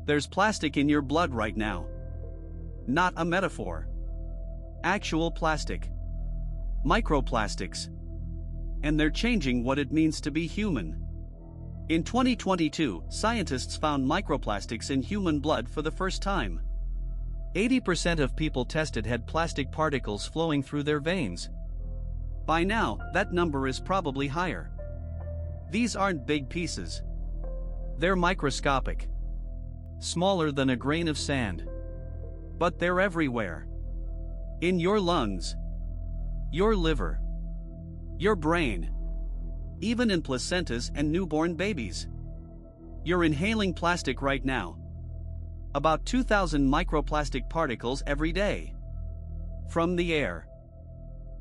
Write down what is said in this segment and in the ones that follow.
There's plastic in your blood right now. Not a metaphor. Actual plastic. Microplastics. And they're changing what it means to be human. In 2022, scientists found microplastics in human blood for the first time. 80% of people tested had plastic particles flowing through their veins. By now, that number is probably higher. These aren't big pieces. They're microscopic. Smaller than a grain of sand. But they're everywhere. In your lungs. Your liver. Your brain. Even in placentas and newborn babies. You're inhaling plastic right now. About 2,000 microplastic particles every day. From the air.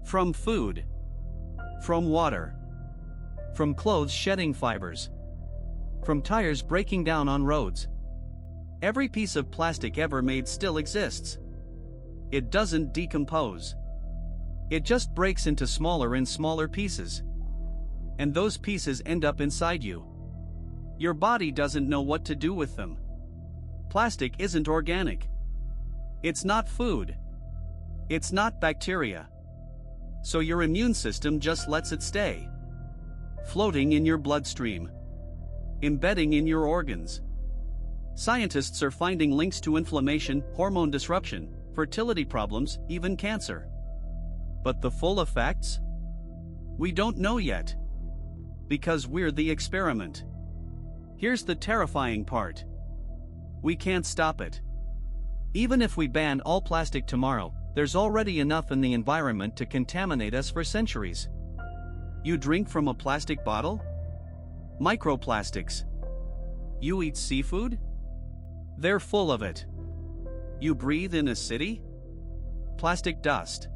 From food. From water. From clothes shedding fibers. From tires breaking down on roads. Every piece of plastic ever made still exists. It doesn't decompose. It just breaks into smaller and smaller pieces. And those pieces end up inside you. Your body doesn't know what to do with them. Plastic isn't organic. It's not food. It's not bacteria. So your immune system just lets it stay. Floating in your bloodstream. Embedding in your organs. Scientists are finding links to inflammation, hormone disruption, fertility problems, even cancer. But the full effects? We don't know yet. Because we're the experiment. Here's the terrifying part. We can't stop it. Even if we ban all plastic tomorrow, there's already enough in the environment to contaminate us for centuries. You drink from a plastic bottle? Microplastics. You eat seafood? They're full of it. You breathe in a city? Plastic dust.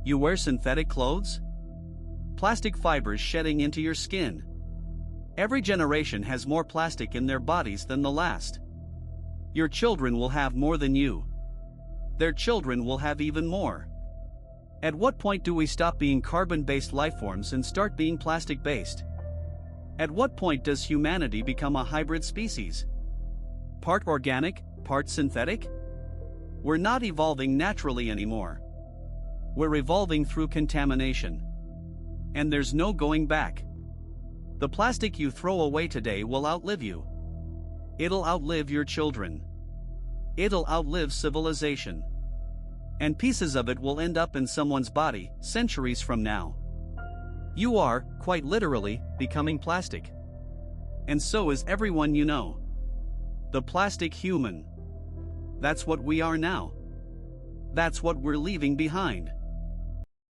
You wear synthetic clothes? Plastic fibers shedding into your skin. Every generation has more plastic in their bodies than the last. Your children will have more than you. Their children will have even more. At what point do we stop being carbon-based lifeforms and start being plastic-based? At what point does humanity become a hybrid species? Part organic, part synthetic? We're not evolving naturally anymore. We're evolving through contamination. And there's no going back. The plastic you throw away today will outlive you. It'll outlive your children. It'll outlive civilization. And pieces of it will end up in someone's body centuries from now. You are, quite literally, becoming plastic. And so is everyone you know. The plastic human. That's what we are now. That's what we're leaving behind.